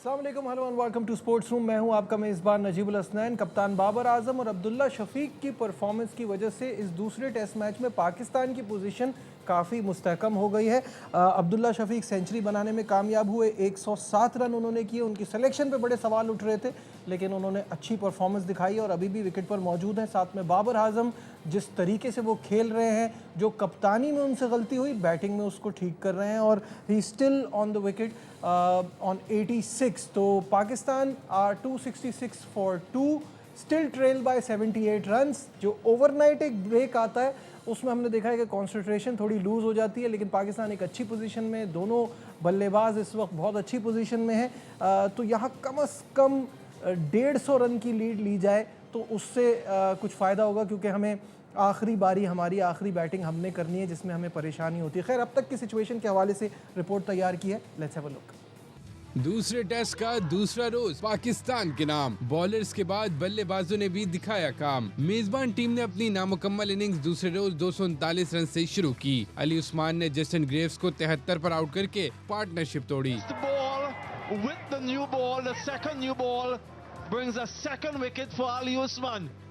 अस्सलाम वालेकुम, hello and welcome to sports room. मैं हूं आपका मेज़बान नजीबुल हसनैन। कप्तान बाबर आजम और अब्दुल्ला शफीक की परफॉर्मेंस की वजह से इस दूसरे टेस्ट मैच में पाकिस्तान की पोजीशन काफ़ी मुस्तहकम हो गई है। अब्दुल्ला शफीक सेंचुरी बनाने में कामयाब हुए, 107 रन उन्होंने किए। उनकी सिलेक्शन पे बड़े सवाल उठ रहे थे, लेकिन उन्होंने अच्छी परफॉर्मेंस दिखाई और अभी भी विकेट पर मौजूद हैं। साथ में बाबर आजम, जिस तरीके से वो खेल रहे हैं, जो कप्तानी में उनसे गलती हुई, बैटिंग में उसको ठीक कर रहे हैं और he still on the wicket on 86। तो Pakistan 266 for 2, still trail by 78 runs. जो ओवरनाइट एक ब्रेक आता है उसमें हमने देखा है कि कंसंट्रेशन थोड़ी लूज़ हो जाती है, लेकिन पाकिस्तान एक अच्छी पोजीशन में, दोनों बल्लेबाज इस वक्त बहुत अच्छी पोजीशन में है। तो यहाँ कम से कम 150 रन की लीड ली जाए तो उससे कुछ फ़ायदा होगा, क्योंकि हमें आखिरी बारी, हमारी आखिरी बैटिंग हमने करनी है जिसमें हमें परेशानी होती है। खैर, अब तक की सिचुएशन के हवाले से रिपोर्ट तैयार की है, लेट्स हैव अ लुक। दूसरे टेस्ट का दूसरा रोज पाकिस्तान के नाम। बॉलर्स के बाद बल्लेबाजों ने भी दिखाया काम। मेजबान टीम ने अपनी नामुकम्मल इनिंग्स दूसरे रोज 239 रन से शुरू की। अली उस्मान ने जस्टिन ग्रेव्स को 73 पर आउट करके पार्टनरशिप तोड़ी।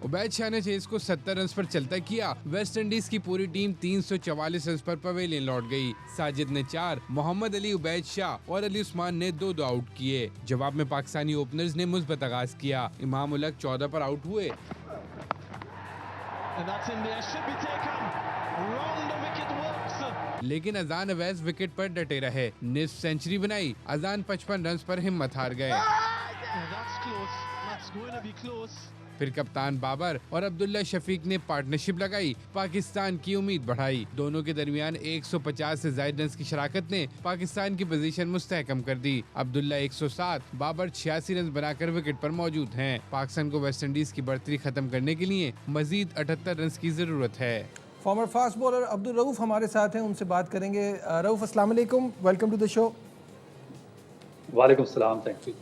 उबैद शाह ने चेस को 70 रन पर चलता किया। वेस्ट इंडीज की पूरी टीम 344 रन पर पवेलियन लौट गई। साजिद ने 4, मोहम्मद अली, उबैद शाह और अली उस्मान ने 2 आउट किए। जवाब में पाकिस्तानी ओपनर्स ने मुस्बत आगाज किया। इमाम उलग 14 पर आउट हुए। लेकिन अजान अवैस विकेट पर डटे रहे, निस्फ सेंचुरी बनाई। अजान 55 रन पर हिम्मत हार गए। फिर कप्तान बाबर और अब्दुल्ला शफीक ने पार्टनरशिप लगाई, पाकिस्तान की उम्मीद बढ़ाई। दोनों के दरमियान 150 से ज्यादा रन की शराकत ने पाकिस्तान की पोजीशन मुस्तहकम कर दी। अब्दुल्ला 107, बाबर 86 रन बनाकर विकेट पर मौजूद हैं। पाकिस्तान को वेस्ट इंडीज की बढ़तरी खत्म करने के लिए मजीद 78 रन की जरूरत है। Farmer fast bowler Abdul Rauf हमारे साथ हैं, उनसे बात करेंगे। रऊफ, अस्सलाम वालेकुम, वेलकम टू द शो। वालेकुम सलाम, थैंक यू।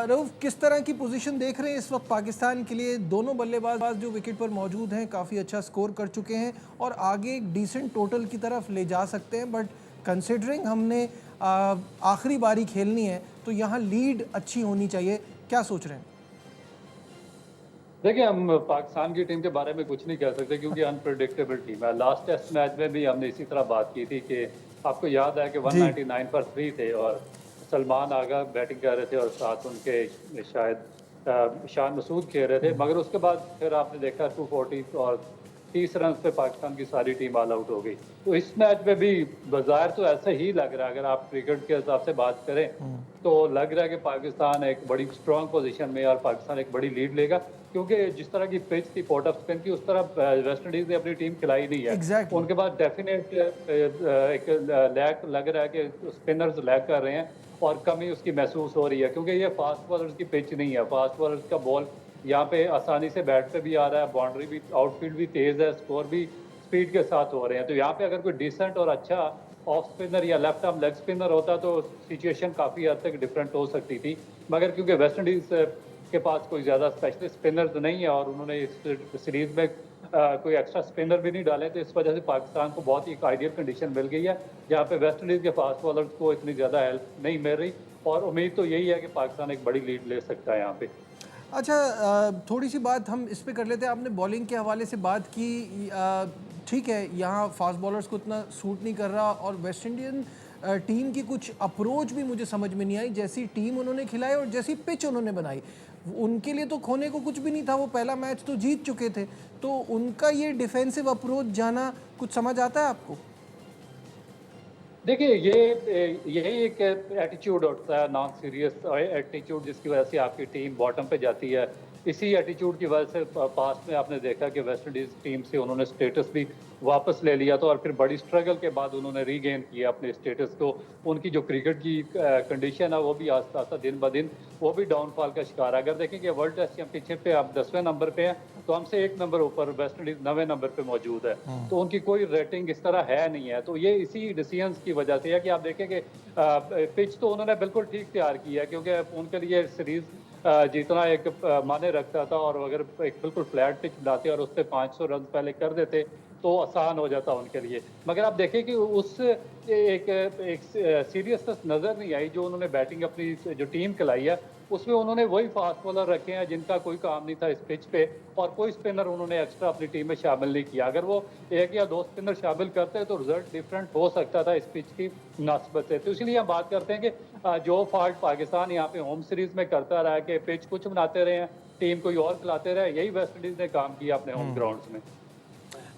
रऊफ, किस तरह की पोजीशन देख रहे हैं इस वक्त पाकिस्तान के लिए? दोनों बल्लेबाज जो विकेट पर मौजूद हैं काफ़ी अच्छा स्कोर कर चुके हैं और आगे एक डिसेंट टोटल की तरफ ले जा सकते हैं, बट कंसिडरिंग हमने आखिरी बारी खेलनी है तो यहाँ लीड अच्छी होनी चाहिए। क्या सोच रहे हैं? देखिए, हम पाकिस्तान की टीम के बारे में कुछ नहीं कह सकते क्योंकि अनप्रेडिक्टेबल टीम है। लास्ट टेस्ट मैच में भी हमने इसी तरह बात की थी कि आपको याद है कि 199 पर 3 थे और सलमान आगा बैटिंग कर रहे थे और साथ उनके शायद शान मसूद खेल रहे थे, मगर उसके बाद फिर आपने देखा 240 और 30 रन पे पाकिस्तान की सारी टीम ऑल आउट हो गई। तो इस मैच में भी बाजार तो ऐसा ही लग रहा है, अगर आप क्रिकेट के हिसाब से बात करें तो लग रहा है कि पाकिस्तान एक बड़ी स्ट्रांग पोजीशन में और पाकिस्तान एक बड़ी लीड लेगा, क्योंकि जिस तरह की पिच थी पोर्ट ऑफ स्पेन की, उस तरह वेस्ट इंडीज ने अपनी टीम खिलाई नहीं है। Exactly. उनके बाद डेफिनेट एक लैग लग रहा है कि स्पिनर्स लैग कर रहे हैं और कमी उसकी महसूस हो रही है, क्योंकि ये फास्ट बॉलर्स की पिच नहीं है। फास्ट बॉलर्स का बॉल यहाँ पे आसानी से बैट पे भी आ रहा है, बाउंड्री भी, आउटफील्ड भी तेज है, स्कोर भी स्पीड के साथ हो रहे हैं। तो यहाँ पे अगर कोई डिसेंट और अच्छा ऑफ स्पिनर या लेफ्ट आर्म लेग स्पिनर होता तो सिचुएशन काफ़ी हद तक डिफरेंट हो सकती थी, मगर क्योंकि वेस्ट इंडीज के पास कोई ज़्यादा स्पेशलिस्ट स्पिनर तो नहीं है और उन्होंने इस सीरीज़ में कोई एक्स्ट्रा स्पिनर भी नहीं डाले, तो इस वजह से पाकिस्तान को बहुत ही एक आइडियल कंडीशन मिल गई है जहाँ पे वेस्ट इंडीज़ के फास्ट बॉलर्स को इतनी ज़्यादा हेल्प नहीं मिल रही और उम्मीद तो यही है कि पाकिस्तान एक बड़ी लीड ले सकता है यहाँ पे। अच्छा, थोड़ी सी बात हम इस पे कर लेते हैं। आपने बॉलिंग के हवाले से बात की, ठीक है, यहाँ फास्ट बॉलर्स को इतना सूट नहीं कर रहा और वेस्ट इंडियन टीम की कुछ अप्रोच भी मुझे समझ में नहीं आई। जैसी टीम उन्होंने खिलाई और जैसी पिच उन्होंने बनाई, उनके लिए तो खोने को कुछ भी नहीं था, वो पहला मैच तो जीत चुके थे। तो उनका ये डिफेंसिव अप्रोच जाना कुछ समझ आता है आपको? देखिए, यही एक एटीट्यूड होता है, नॉन सीरियस एटीट्यूड, जिसकी वजह से आपकी टीम बॉटम पे जाती है। इसी एटीट्यूड की वजह से पास्ट में आपने देखा कि वेस्ट इंडीज़ टीम से उन्होंने स्टेटस भी वापस ले लिया था और फिर बड़ी स्ट्रगल के बाद उन्होंने रीगेन किया अपने स्टेटस को। उनकी जो क्रिकेट की कंडीशन है वो भी आस्ता आस्ता दिन ब दिन वो भी डाउनफॉल का शिकार है। अगर देखें कि वर्ल्ड टेस्ट चैंपियनशिप पे आप 10वें नंबर पे हैं तो हमसे 1 नंबर ऊपर वेस्ट इंडीज 9वें नंबर पे मौजूद है। तो उनकी कोई रेटिंग इस तरह है नहीं है। तो ये इसी डिसीजंस की वजह से है कि आप देखें कि पिच तो उन्होंने बिल्कुल ठीक तैयार किया, क्योंकि उनके लिए सीरीज जीतना एक माने रखता था और अगर एक बिल्कुल फ्लैट पिच लाते और उस पर 500 रन पहले कर देते तो आसान हो जाता उनके लिए। मगर आप देखें कि उस एक सीरियसनेस नज़र नहीं आई जो उन्होंने बैटिंग अपनी जो टीम खिलाई है, उसमें उन्होंने वही फास्ट बॉलर रखे हैं जिनका कोई काम नहीं था इस पिच पे, और कोई स्पिनर उन्होंने एक्स्ट्रा अपनी टीम में शामिल नहीं किया। अगर वो 1 या 2 स्पिनर शामिल करते तो रिजल्ट डिफरेंट हो सकता था इस पिच की मुनासिबत से। तो इसलिए हम बात करते हैं कि जो फॉल्ट पाकिस्तान यहाँ पे होम सीरीज में करता रहा है कि पिच कुछ बनाते रहे हैं, टीम कोई और खिलाते रहे, यही वेस्ट इंडीज ने काम किया अपने होम ग्राउंड्स में।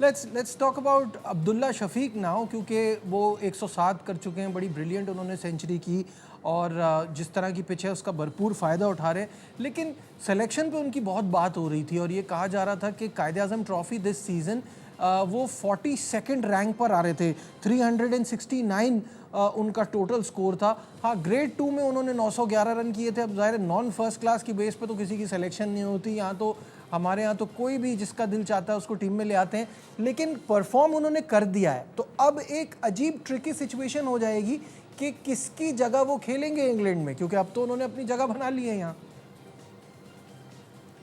Let's talk about Abdullah Shafique now, क्योंकि वो 107 कर चुके हैं, बड़ी ब्रिलियंट उन्होंने सेंचुरी की और जिस तरह की पिच है उसका भरपूर फ़ायदा उठा रहे हैं। लेकिन सिलेक्शन पे उनकी बहुत बात हो रही थी और ये कहा जा रहा था कि कायद-ए-आज़म ट्रॉफ़ी दिस सीज़न वो 42nd रैंक पर आ रहे थे। 369 उनका टोटल स्कोर था। हाँ, ग्रेड 2 में उन्होंने 911 रन किए थे। अब ज़ाहिर है नॉन फर्स्ट क्लास की बेस पे तो किसी की सिलेक्शन नहीं होती। यहाँ तो हमारे यहाँ तो कोई भी जिसका दिल चाहता है उसको टीम में ले आते हैं, लेकिन परफॉर्म उन्होंने कर दिया है। तो अब एक अजीब ट्रिकी सिचुएशन हो जाएगी कि किसकी जगह वो खेलेंगे इंग्लैंड में, क्योंकि अब तो उन्होंने अपनी जगह बना ली है यहाँ।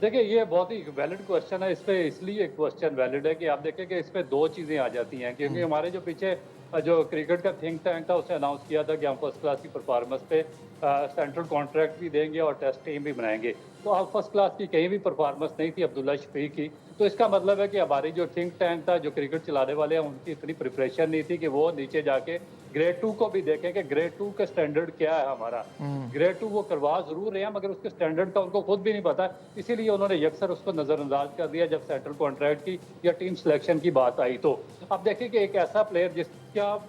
देखिए, ये बहुत ही वैलिड क्वेश्चन है। इस पे इसलिए क्वेश्चन वैलिड है कि आप देखें कि इसमें 2 चीज़ें आ जाती हैं, क्योंकि हमारे जो पीछे जो क्रिकेट का थिंक टैंक था उसने अनाउंस किया था कि हम फर्स्ट क्लास की परफॉर्मेंस पे सेंट्रल कॉन्ट्रैक्ट भी देंगे और टेस्ट टीम भी बनाएंगे। तो अब फर्स्ट क्लास की कहीं भी परफॉर्मेंस नहीं थी अब्दुल्ला शफीक की। तो इसका मतलब है कि हमारी जो थिंक टैंक था, जो क्रिकेट चलाने वाले हैं, उनकी इतनी प्रिपरेशन नहीं थी कि वो नीचे जाके ग्रेड 2 को भी देखें कि ग्रेड 2 का स्टैंडर्ड क्या है हमारा। ग्रेड 2 वो करवा जरूर रहे हैं, मगर उसके स्टैंडर्ड का उनको खुद भी नहीं पता। इसीलिए उन्होंने यकसर उसको नज़रअंदाज कर दिया जब सेंट्रल कॉन्ट्रैक्ट की या टीम सिलेक्शन की बात आई। तो अब देखिए कि एक ऐसा प्लेयर जिसका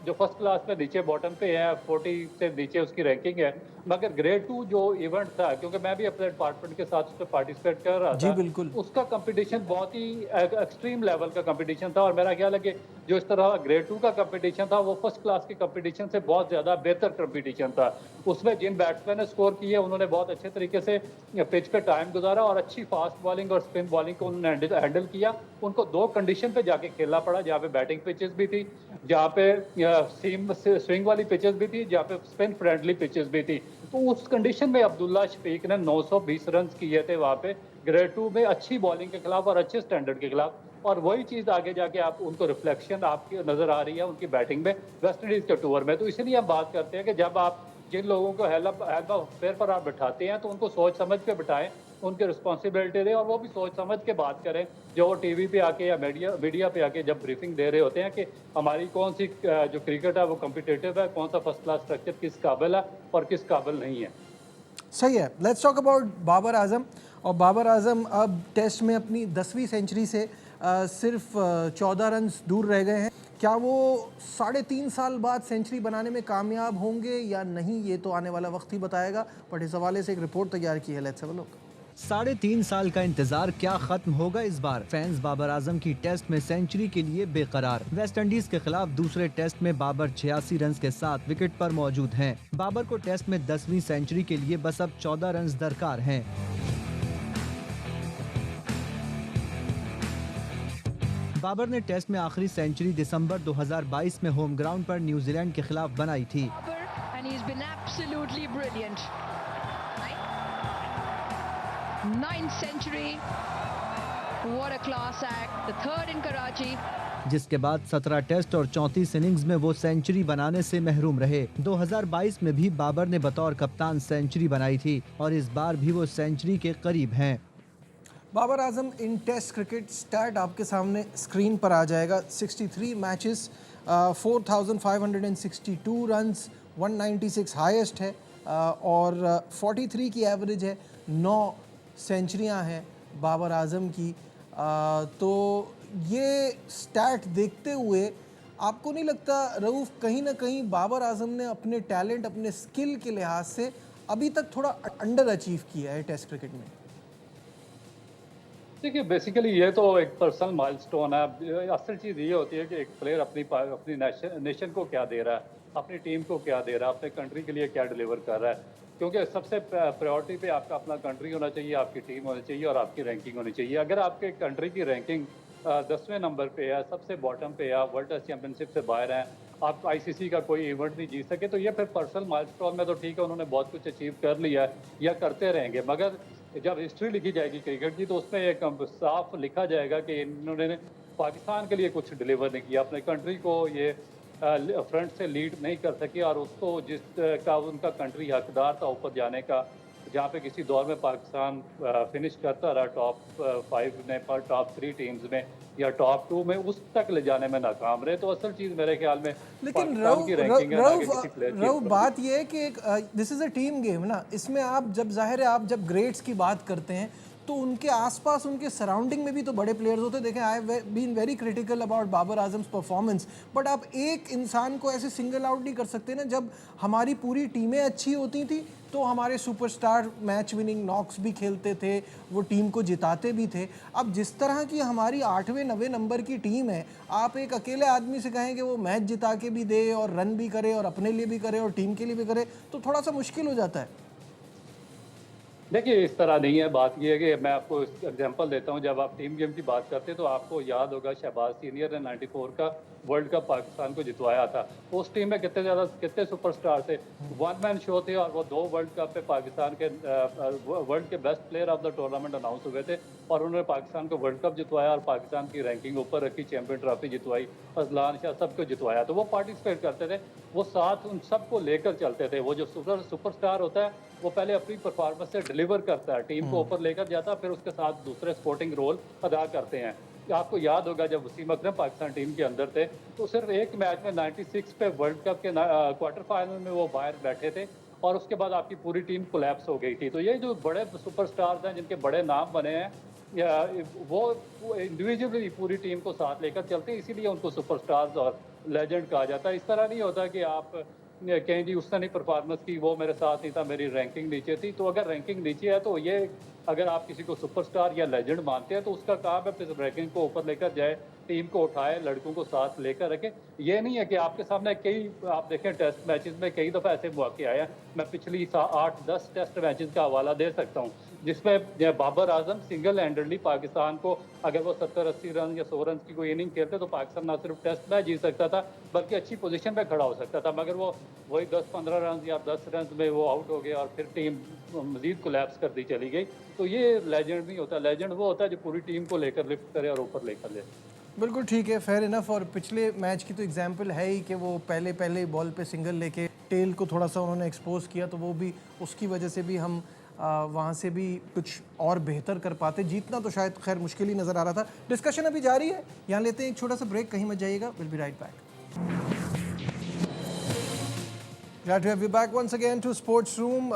जो फर्स्ट क्लास में नीचे बॉटम पे है, 40 से नीचे उसकी रैंकिंग है, मगर ग्रेड 2 जो इवेंट था, क्योंकि मैं भी अपने डिपार्टमेंट के साथ उसमें पार्टिसिपेट कर रहा जी था, बिल्कुल। उसका कंपटीशन बहुत ही एक्सट्रीम लेवल का कंपटीशन था। और मेरा ख्याल है कि जो इस तरह ग्रेड 2 का कंपटीशन था वो फर्स्ट क्लास के कंपटीशन से बहुत ज़्यादा बेहतर कंपटीशन था। उसमें जिन बैट्समैन ने स्कोर किए उन्होंने बहुत अच्छे तरीके से पिच पे टाइम गुजारा और अच्छी फास्ट बॉलिंग और स्पिन बॉलिंग को उन्होंने हैंडल किया। उनको 2 कंडीशन पे जाके खेलना पड़ा, जहाँ पे बैटिंग पिचेस भी थी, जहाँ पे सीम स्विंग वाली पिचेस भी थी, जहाँ पे स्पिन फ्रेंडली पिचेस भी थी। तो उस कंडीशन में अब्दुल्ला शफीक ने 920 रन किए थे वहाँ पे ग्रेड 2 में, अच्छी बॉलिंग के खिलाफ और अच्छे स्टैंडर्ड के खिलाफ। और वही चीज़ आगे जाके आप उनको रिफ्लेक्शन आपकी नज़र आ रही है उनकी बैटिंग में वेस्ट इंडीज़ के टूर में। तो इसलिए हम बात करते हैं कि जब आप जिन लोगों को हेल्प फेयर पर आप बिठाते हैं तो उनको सोच समझ के बिठाएं, उनकी रिस्पॉन्सिबिलिटी दें और वो भी सोच समझ के बात करें। जो वो टीवी पे आके या मीडिया पे आके जब ब्रीफिंग दे रहे होते हैं कि हमारी कौन सी जो क्रिकेट है वो कॉम्पिटिटिव है, कौन सा फर्स्ट क्लास स्ट्रक्चर किस काबिल है और किस काबिल नहीं है। सही है। Let's talk about Babar Azam. और बाबर आजम अब टेस्ट में अपनी 10वीं सेंचुरी से सिर्फ 14 रन दूर रह गए हैं। क्या वो 3.5 साल बाद सेंचुरी बनाने में कामयाब होंगे या नहीं, ये तो आने वाला वक्त ही बताएगा। बट इस हवाले से एक रिपोर्ट तैयार की है, लेट्स हैव अ लुक। 3.5 साल का इंतजार क्या खत्म होगा इस बार? फैंस बाबर आजम की टेस्ट में सेंचुरी के लिए बेकरार। वेस्ट इंडीज के खिलाफ दूसरे टेस्ट में बाबर 86 रन के साथ विकेट पर मौजूद हैं। बाबर को टेस्ट में 10वीं सेंचुरी के लिए बस अब 14 रन दरकार हैं। बाबर ने टेस्ट में आखिरी सेंचुरी दिसंबर 2022 में होम ग्राउंड पर न्यूजीलैंड के खिलाफ बनाई थी। जिसके बाद 17 टेस्ट और 34 इनिंग्स में वो सेंचुरी बनाने से महरूम रहे। 2022 में भी बाबर ने बतौर कप्तान सेंचुरी बनाई थी और इस बार भी वो सेंचुरी के करीब हैं। बाबर आजम इन टेस्ट क्रिकेट स्टैट आपके सामने स्क्रीन पर आ जाएगा। 63 मैचेस, 4562 रन्स, 196 हाईएस्ट है और 43 की एवरेज है। 9 सेंचुरियां हैं बाबर आजम की। तो ये स्टैट देखते हुए आपको नहीं लगता रऊफ कहीं ना कहीं बाबर आजम ने अपने टैलेंट, अपने स्किल के लिहाज से अभी तक थोड़ा अंडर अचीव किया है टेस्ट क्रिकेट में? देखिए, बेसिकली ये तो एक पर्सनल माइलस्टोन है। असल चीज़ ये होती है कि एक प्लेयर अपनी नेशन को क्या दे रहा है, अपनी टीम को क्या दे रहा है, अपने कंट्री के लिए क्या डिलीवर कर रहा है। क्योंकि सबसे प्रायोरिटी पे आपका अपना कंट्री होना चाहिए, आपकी टीम होनी चाहिए और आपकी रैंकिंग होनी चाहिए। अगर आपके कंट्री की रैंकिंग 10वें नंबर पे है, सबसे बॉटम पे है, वर्ल्ड टेस्ट चैंपियनशिप से बाहर हैं, आप आईसीसी का कोई इवेंट नहीं जीत सके, तो ये फिर पर्सनल माइलस्टोन में तो ठीक है, उन्होंने बहुत कुछ अचीव कर लिया है या करते रहेंगे। मगर जब हिस्ट्री लिखी जाएगी क्रिकेट की तो उसमें एक साफ लिखा जाएगा कि इन्होंने पाकिस्तान के लिए कुछ डिलीवर नहीं किया, अपने कंट्री को ये फ्रंट से लीड नहीं कर सके और उसको जिस का उनका कंट्री हकदार था ऊपर जाने का, जहाँ पे किसी दौर में पाकिस्तान फिनिश करता रहा टॉप 5 में पर टॉप 3 टीम्स में या टॉप 2 में, उस तक ले जाने में नाकाम रहे। तो असल चीज़ मेरे ख्याल में लेकिन पाकिस्तान की रैंकिंग है, ना कि किसी प्लेयर की। रऊफ बात ये है कि this is a team game ना, इसमें आप जब जाहिर है आप जब ग्रेड्स की बात करते हैं तो उनके आसपास उनके सराउंडिंग में भी तो बड़े प्लेयर्स होते हैं। देखें, I have been very critical about Babar Azam's performance, but आप एक इंसान को ऐसे सिंगल आउट नहीं कर सकते ना। जब हमारी पूरी टीमें अच्छी होती थी तो हमारे सुपरस्टार मैच विनिंग नॉक्स भी खेलते थे, वो टीम को जिताते भी थे। अब जिस तरह की हमारी 8वें 9वें नंबर की टीम है, आप एक अकेले आदमी से कहें कि वो मैच जिता के भी दे और रन भी करे और अपने लिए भी करे और टीम के लिए भी करे, तो थोड़ा सा मुश्किल हो जाता है। देखिए, इस तरह नहीं है। बात ये है कि मैं आपको एग्जांपल देता हूं, जब आप टीम गेम की बात करते हैं तो आपको याद होगा शहबाज सीनियर ने 94 का वर्ल्ड कप पाकिस्तान को जितवाया था। उस टीम में कितने सुपरस्टार थे, वन मैन शो थे, और वो 2 वर्ल्ड कप पे पाकिस्तान के वर्ल्ड के best player of the tournament announce हुए थे और उन्होंने पाकिस्तान को वर्ल्ड कप जितवाया और पाकिस्तान की रैंकिंग ऊपर रखी, चैंपियन ट्रॉफी जितवाई, अजलान शाह सबको जितवाया। तो वो पार्टिसिपेट करते थे, वो साथ उन सबको लेकर चलते थे। वो जो सुपरस्टार होता है वो पहले अपनी परफॉर्मेंस से डिलीवर करता है, टीम को ऊपर लेकर जाता है, फिर उसके साथ दूसरे स्पोर्टिंग रोल अदा करते हैं। आपको याद होगा जब वसीम अकरम पाकिस्तान टीम के अंदर थे तो सिर्फ एक मैच में 96 पे वर्ल्ड कप के क्वार्टर फाइनल में वो बाहर बैठे थे और उसके बाद आपकी पूरी टीम कोलैप्स हो गई थी। तो ये जो बड़े सुपरस्टार्स हैं जिनके बड़े नाम बने हैं, या वो इंडिविजुअली पूरी टीम को साथ लेकर चलते हैं, इसीलिए उनको सुपरस्टार्स और लेजेंड कहा जाता है। इस तरह नहीं होता कि आप कहें जी उसने नहीं परफॉर्मेंस की, वो मेरे साथ नहीं था, मेरी रैंकिंग नीचे थी। तो अगर रैंकिंग नीचे है तो ये, अगर आप किसी को सुपरस्टार या लेजेंड मानते हैं तो उसका काम है फिर रैंकिंग को ऊपर लेकर जाए, टीम को उठाए, लड़कों को साथ लेकर रखे। ये नहीं है कि आपके सामने कई, आप देखें टेस्ट मैचेस में कई दफ़ा ऐसे मौके आए हैं, मैं पिछली 8-10 टेस्ट मैचेस का हवाला दे सकता हूँ जिसमें बाबर आजम सिंगल हैंडेडली पाकिस्तान को, अगर वो 70-80 रन या 100 रन की कोई इनिंग खेलते तो पाकिस्तान ना सिर्फ टेस्ट मैच जीत सकता था बल्कि अच्छी पोजीशन पे खड़ा हो सकता था, मगर वो वही 10-15 रन या 10 रन में वो आउट हो गया और फिर टीम मजीद कोलैप्स करती चली गई। तो ये लेजेंड नहीं होता। लेजेंड वो होता है जो पूरी टीम को लेकर लिफ्ट करे और ऊपर लेकर ले। बिल्कुल ठीक है, फेयर इनफ। और पिछले मैच की तो एग्जांपल है ही कि वो पहले बॉल पे सिंगल लेके टेल को थोड़ा सा उन्होंने एक्सपोज किया, तो वो भी उसकी वजह से भी हम वहाँ से भी कुछ और बेहतर कर पाते। जीतना तो शायद खैर मुश्किल ही नज़र आ रहा था। डिस्कशन अभी जारी है, यहाँ लेते हैं एक छोटा सा ब्रेक, कहीं मत जाइएगा, will be right back. Glad to have you back once again to Sports Room।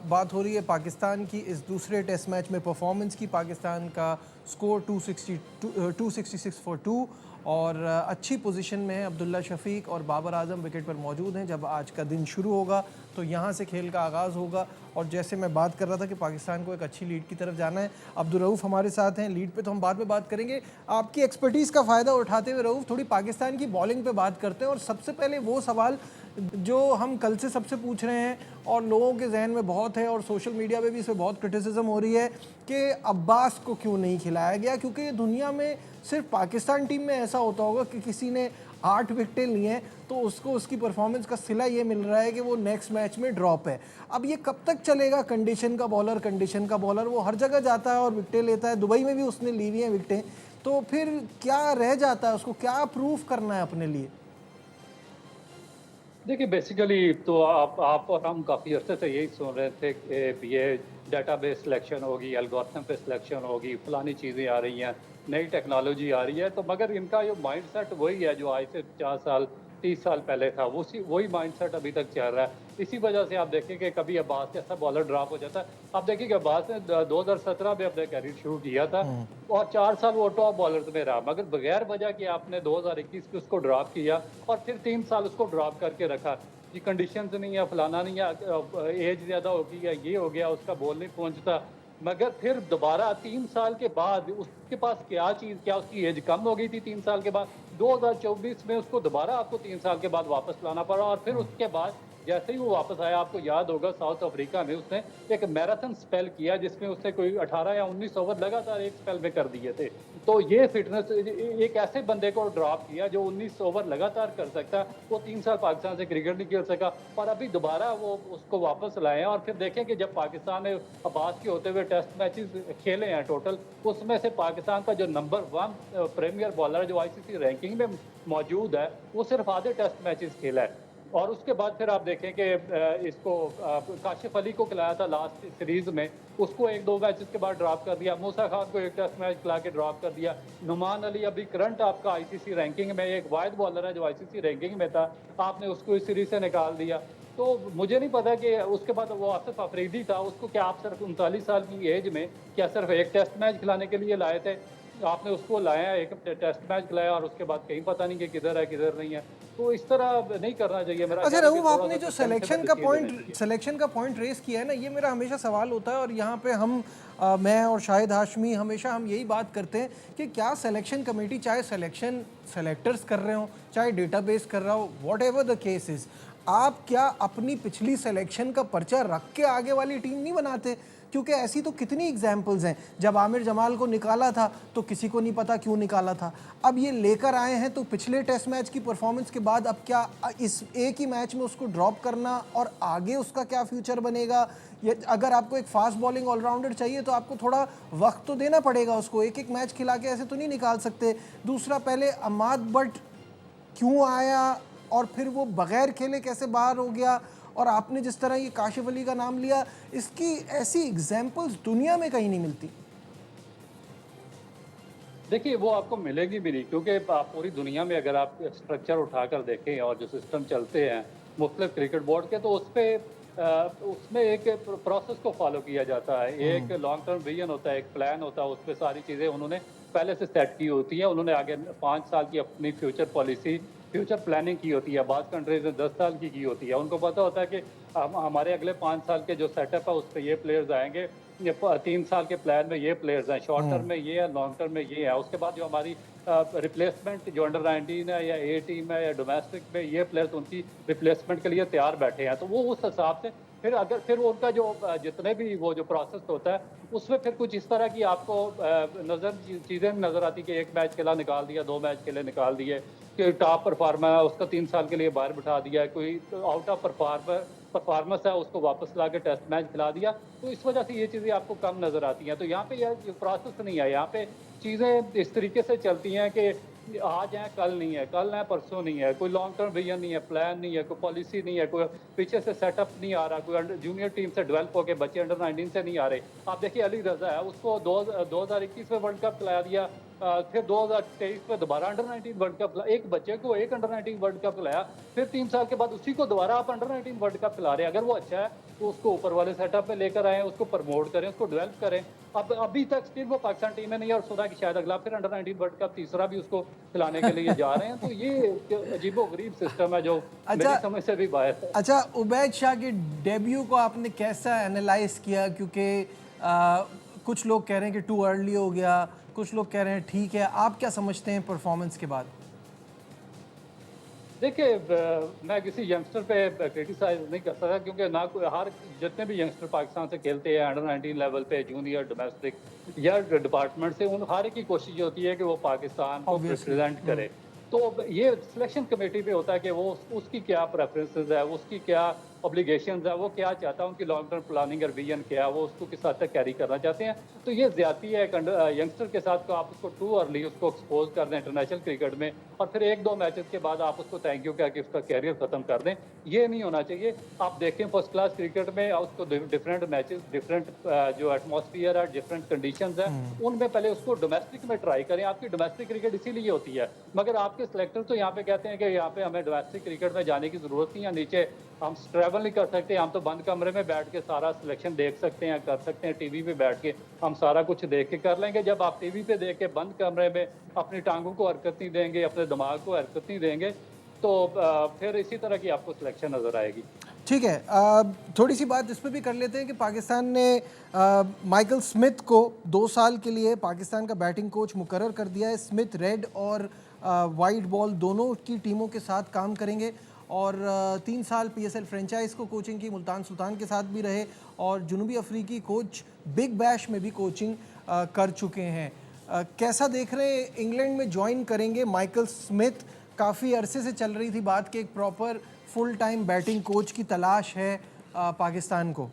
बात हो रही है पाकिस्तान की इस दूसरे टेस्ट मैच में परफॉर्मेंस की। पाकिस्तान का स्कोर 266 फॉर 2 और अच्छी पोजीशन में है। अब्दुल्ला शफीक और बाबर आजम विकेट पर मौजूद हैं। जब आज का दिन शुरू होगा तो यहाँ से खेल का आगाज़ होगा और जैसे मैं बात कर रहा था कि पाकिस्तान को एक अच्छी लीड की तरफ जाना है। अब्दुल रऊफ़ हमारे साथ हैं, लीड पे तो हम बाद में बात करेंगे। आपकी एक्सपर्टीज़ का फ़ायदा उठाते हुए रऊफ़ थोड़ी पाकिस्तान की बॉलिंग पे बात करते हैं। और सबसे पहले वो सवाल जो हम कल से सबसे पूछ रहे हैं और लोगों के जहन में बहुत है और सोशल मीडिया पे भी इस पर बहुत क्रिटिसिज्म हो रही है कि अब्बास को क्यों नहीं खिलाया गया, क्योंकि ये दुनिया में सिर्फ पाकिस्तान टीम में ऐसा होता होगा कि किसी ने 8 विकेटें ली हैं तो उसको उसकी परफॉर्मेंस का सिला ये मिल रहा है कि वो नेक्स्ट मैच में ड्रॉप है। अब ये कब तक चलेगा? कंडीशन का बॉलर वो हर जगह जाता है और विकेटें लेता है। दुबई में भी उसने ली हुई हैं विकेटें, तो फिर क्या रह जाता है? उसको क्या प्रूफ करना है अपने लिए? देखिए, बेसिकली तो आप और हम काफ़ी अर्से से यही सुन रहे थे कि ये डेटाबेस सिलेक्शन होगी, एल्गोरिथम पे सिलेक्शन होगी, फलानी चीज़ें आ रही हैं, नई टेक्नोलॉजी आ रही है। तो मगर इनका जो माइंडसेट वही है जो आज से 50 साल 30 साल पहले था, वही माइंडसेट अभी तक चल रहा है। इसी वजह से आप देखें कि कभी अब्बास जैसा बॉलर ड्रॉप हो जाता है। आप देखिए कि अब्बास ने 2017 में अपने कैरियर शुरू किया था और 4 साल वो टॉप बॉलर में रहा, मगर बगैर वजह कि आपने 2021 में उसको ड्रॉप किया और फिर 3 साल उसको ड्रॉप करके रखा कि कंडीशंस नहीं है, फलाना नहीं है, एज ज़्यादा होगी या ये हो गया, उसका बॉल नहीं पहुँचता। मगर फिर दोबारा 3 साल के बाद उसके पास क्या उसकी एज कम हो गई थी 3 साल के बाद? 2024 में उसको दोबारा आपको 3 साल के बाद वापस लाना पड़ा और फिर उसके बाद जैसे ही वो वापस आया, आपको याद होगा साउथ अफ्रीका में उसने एक मैराथन स्पेल किया जिसमें उसने कोई 18 या 19 ओवर लगातार एक स्पेल में कर दिए थे। तो ये फिटनेस एक ऐसे बंदे को ड्रॉप किया जो 19 ओवर लगातार कर सकता, वो 3 साल पाकिस्तान से क्रिकेट नहीं खेल सका और अभी दोबारा वो उसको वापस लाए हैं। और फिर देखें कि जब पाकिस्तान ने अब्बास के होते हुए टेस्ट मैचेस खेले हैं टोटल, उसमें से पाकिस्तान का जो नंबर 1 प्रीमियर बॉलर है जो ICC रैंकिंग में मौजूद है, वो सिर्फ आधे टेस्ट मैचेस खेला है। और उसके बाद फिर आप देखें कि इसको काशिफ अली को खिलाया था लास्ट सीरीज में, उसको 1-2 मैचेस के बाद ड्रॉप कर दिया। मूसा खान को एक टेस्ट मैच खिला के ड्रॉप कर दिया। नुमान अली अभी करंट आपका ICC रैंकिंग में एक वाहिद बॉलर है जो ICC रैंकिंग में था, आपने उसको इस सीरीज से निकाल दिया। तो मुझे नहीं पता कि उसके बाद वो आसिफ अफरीदी था, उसको क्या आप सिर्फ 39 साल की एज में क्या सिर्फ एक टेस्ट मैच खिलाने के लिए लाए थे? आपने उसको लाया, एक टेस्ट मैच खिलाया और उसके बाद कहीं पता नहीं कि किधर है किधर नहीं है। तो इस तरह नहीं करना चाहिए मेरा। अच्छा रऊफ, आपने जो सिलेक्शन का पॉइंट रेस किया है ना, ये मेरा हमेशा सवाल होता है और यहाँ पे मैं और शाहिद हाशमी हमेशा हम यही बात करते हैं कि क्या सिलेक्शन कमेटी, चाहे सेलेक्टर्स कर रहे हो, चाहे डेटाबेस कर रहा हो, what ever the case is, आप क्या अपनी पिछली सिलेक्शन का पर्चा रख के आगे वाली टीम नहीं बनाते? क्योंकि ऐसी तो कितनी एग्जाम्पल्स हैं। जब आमिर जमाल को निकाला था तो किसी को नहीं पता क्यों निकाला था, अब ये लेकर आए हैं तो पिछले टेस्ट मैच की परफॉर्मेंस के बाद अब क्या इस एक ही मैच में उसको ड्रॉप करना और आगे उसका क्या फ्यूचर बनेगा? ये अगर आपको एक फास्ट बॉलिंग ऑलराउंडर चाहिए तो आपको थोड़ा वक्त तो देना पड़ेगा उसको, एक एक मैच खिला के ऐसे तो नहीं निकाल सकते। दूसरा, पहले अमाद बट क्यों आया और फिर वो बगैर खेले कैसे बाहर हो गया? और आपने जिस तरह ये काशिफ अली का नाम लिया, इसकी ऐसी एग्जाम्पल्स दुनिया में कहीं नहीं मिलती। देखिए वो आपको मिलेगी भी नहीं, क्योंकि आप पूरी दुनिया में अगर आप स्ट्रक्चर उठाकर देखें और जो सिस्टम चलते हैं मुख्तलिफ क्रिकेट बोर्ड के, तो उसमें एक प्रोसेस को फॉलो किया जाता है। एक लॉन्ग टर्म विजन होता है, एक प्लान होता है, उस पर सारी चीज़ें उन्होंने पहले से सेट की होती है। उन्होंने आगे 5 साल की अपनी फ्यूचर पॉलिसी, फ्यूचर प्लानिंग की होती है। बाज़ कंट्रीज ने 10 साल की होती है। उनको पता होता है कि हमारे अगले 5 साल के जो सेटअप है उस पर ये प्लेयर्स आएंगे, ये 3 साल के प्लान में ये प्लेयर्स हैं, शॉर्ट टर्म में ये है, लॉन्ग टर्म में ये है। उसके बाद जो हमारी रिप्लेसमेंट जो अंडर 19 है या A टीम है या डोमेस्टिक में, ये प्लेयर्स उनकी रिप्लेसमेंट के लिए तैयार बैठे हैं। तो वो उस हिसाब से फिर उनका जो जितने भी वो जो प्रोसेस होता है उसमें फिर कुछ इस तरह की आपको चीज़ें नज़र आती कि एक मैच के लिए निकाल दिया, 2 मैच के लिए निकाल दिए, कि टॉप परफॉर्मर है उसका 3 साल के लिए बाहर बिठा दिया, कोई आउट ऑफ परफॉर्मेंस है उसको वापस ला के टेस्ट मैच खिला दिया। तो इस वजह से ये चीज़ें आपको कम नज़र आती हैं। तो यहाँ पे यह प्रोसेस नहीं है, यहाँ पे चीज़ें इस तरीके से चलती हैं कि आज है कल नहीं है, कल है परसों नहीं है, कोई लॉन्ग टर्म विजन नहीं है, प्लान नहीं है, कोई पॉलिसी नहीं है, कोई पीछे से सेटअप नहीं आ रहा, कोई जूनियर टीम से डेवलप होकर बच्चे अंडर 19 से नहीं आ रहे। आप देखिए अली रजा है, उसको 2021 में वर्ल्ड कप खिलाया दिया, फिर 2023 में दोबारा अंडर 19 वर्ल्ड कप, एक बच्चे को एक अंडर 19 वर्ल्ड कप खिलाया, फिर 3 साल के बाद उसी को दोबारा आप अंडर 19 वर्ल्ड कप खिला रहे हैं। अगर वो अच्छा है तो उसको ऊपर वाले सेटअप में लेकर आए, उसको प्रमोट करें, उसको डेवलप करें। अब अभी तक स्टिल वो पाकिस्तान टीम में नहीं है और सुना कि शायद अगला फिर अंडर 19 वर्ल्ड कप तीसरा भी उसको खिलाने के लिए जा रहे हैं। तो ये अजीबोगरीब सिस्टम है जो मेरी समझ से भी बाहर है। अच्छा, उबैद शाह के डेब्यू को आपने कैसा एनालाइज किया? क्योंकि कुछ लोग कह रहे हैं कि टू अर्ली हो गया, कुछ लोग कह रहे हैं ठीक है। आप क्या समझते हैं परफॉर्मेंस के बाद? देखिए मैं किसी यंगस्टर पे क्रिटिसाइज नहीं कर सकता, क्योंकि ना कोई हर जितने भी यंगस्टर पाकिस्तान से खेलते हैं अंडर 19 लेवल पे, जूनियर, डोमेस्टिक या डिपार्टमेंट से, उन हर एक की कोशिश होती है कि वो पाकिस्तान को रिप्रेजेंट करे। तो ये सिलेक्शन कमेटी पे होता है कि वो उसकी क्या प्रेफरेंसेस है, उसकी क्या ऑब्लिगेशंस है, वो क्या चाहता है, उनकी लॉन्ग टर्म प्लानिंग और विजन क्या है, वो उसको किस हद तक कैरी करना चाहते हैं। तो ये ज्यादती है यंगस्टर के साथ, तो आप उसको टू अर्ली उसको एक्सपोज कर दें इंटरनेशनल क्रिकेट में और फिर 1-2 मैचेस के बाद आप उसको थैंक यू कह के उसका कैरियर खत्म कर दें। ये नहीं होना चाहिए। आप देखें फर्स्ट क्लास क्रिकेट में उसको डिफरेंट मैचेस, डिफरेंट जो एटमॉस्फेयर है, डिफरेंट कंडीशंस है, उनमें पहले उसको डोमेस्टिक में ट्राई करें। आपकी डोमेस्टिक क्रिकेट इसीलिए होती है, मगर आपके सिलेक्टर तो यहाँ पे कहते हैं कि यहाँ पे हमें डोमेस्टिक क्रिकेट में जाने की जरूरत नहीं है, नीचे हम ट्रैवल नहीं कर सकते, हम तो बंद कमरे में बैठ के सारा सिलेक्शन देख सकते हैं, कर सकते हैं, टीवी पे बैठ के हम सारा कुछ देख के कर लेंगे। जब आप टीवी पे देख के बंद कमरे में अपनी टांगों को हरकत नहीं देंगे, अपने दिमाग को हरकत नहीं देंगे, तो फिर इसी तरह की आपको सिलेक्शन नजर आएगी। ठीक है, थोड़ी सी बात इस पर भी कर लेते हैं कि पाकिस्तान ने माइकल स्मिथ को 2 साल के लिए पाकिस्तान का बैटिंग कोच मुकर्रर कर दिया है। स्मिथ रेड और वाइट बॉल दोनों की टीमों के साथ काम करेंगे और 3 साल PSL फ्रेंचाइज को कोचिंग की, मुल्तान सुल्तान के साथ भी रहे और जुनूबी अफ्रीकी कोच बिग बैश में भी कोचिंग कर चुके हैं। कैसा देख रहे हैं, इंग्लैंड में ज्वाइन करेंगे? माइकल स्मिथ, काफ़ी अरसे से चल रही थी बात कि एक proper full time batting coach की तलाश है पाकिस्तान को।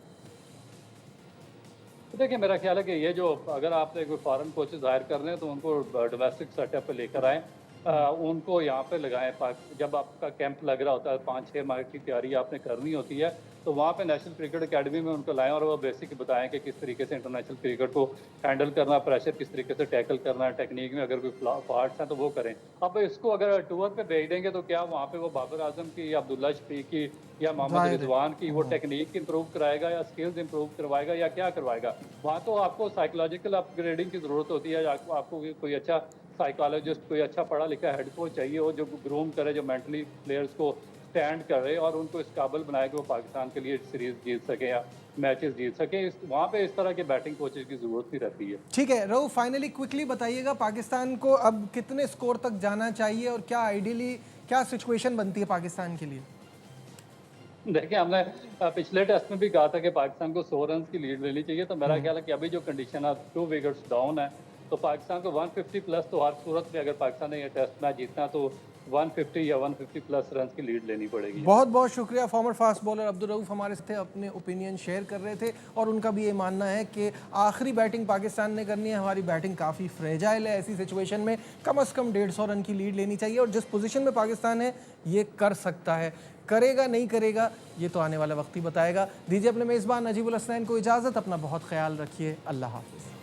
देखिए, मेरा ख्याल है कि ये जो अगर आपने कोई फॉरेन कोचेज हायर कर रहे हैं तो उनको डोमेस्टिक सेटअप पे लेकर आएँ, उनको यहाँ पे लगाएं। जब आपका कैंप लग रहा होता है, 5-6 माह की तैयारी आपने करनी होती है, तो वहाँ पे नेशनल क्रिकेट एकेडमी में उनको लाएं और वो बेसिक बताएं कि किस तरीके से इंटरनेशनल क्रिकेट को हैंडल करना, प्रेशर किस तरीके से टैकल करना है, टेक्निक में अगर कोई पार्ट्स हैं तो वो करें। अब इसको अगर टूर पे भेज देंगे तो क्या वहाँ पे वो बाबर आजम की या अब्दुल्ला शफीक की या मोहम्मद रिजवान की वो टेक्निक इंप्रूव कराएगा या स्किल्स इंप्रूव करवाएगा या क्या करवाएगा? वहाँ तो आपको साइकोलॉजिकल अपग्रेडिंग की ज़रूरत होती है। आपको कोई अच्छा साइकोलॉजिस्ट, कोई अच्छा पढ़ा लिखा हेड कोच चाहिए हो जो ग्रूम करे, जो मेंटली प्लेयर्स को स्टैंड करे और उनको इस काबिल बनाए कि वो पाकिस्तान के लिए सीरीज जीत सके या मैचेस जीत सके। वहाँ पे इस तरह के बैटिंग कोचेज की ज़रूरत भी रहती है। ठीक है रहू, फाइनली क्विकली बताइएगा, पाकिस्तान को अब कितने स्कोर तक जाना चाहिए और क्या आइडियली क्या सिचुएशन बनती है पाकिस्तान के लिए? देखिए, हमने पिछले टेस्ट में भी कहा था कि पाकिस्तान को 100 रन की लीड लेनी चाहिए। तो मेरा ख्याल है कि अभी जो कंडीशन है 2 विकेट्स डाउन है, तो पाकिस्तान को 150 प्लस, तो हर सूरत में अगर पाकिस्तान ने ये टेस्ट मैच जीतना तो 150 या 150 प्लस रन की लीड लेनी पड़ेगी। बहुत बहुत शुक्रिया। Farmer fast bowler Abdul Rauf हमारे साथ अपने ओपिनियन शेयर कर रहे थे और उनका भी ये मानना है कि आखिरी बैटिंग पाकिस्तान ने करनी है। हमारी बैटिंग काफ़ी फ्रेजाइल है, ऐसी सिचुएशन में कम से कम 150 रन की लीड लेनी चाहिए और जिस पोजीशन में पाकिस्तान है ये कर सकता है। करेगा नहीं करेगा ये तो आने वाला वक्त ही बताएगा। दीजिए अपने मेज़बान नजीबुल हसनैन को इजाज़त। अपना बहुत ख्याल रखिए। अल्लाह हाफ़िज़।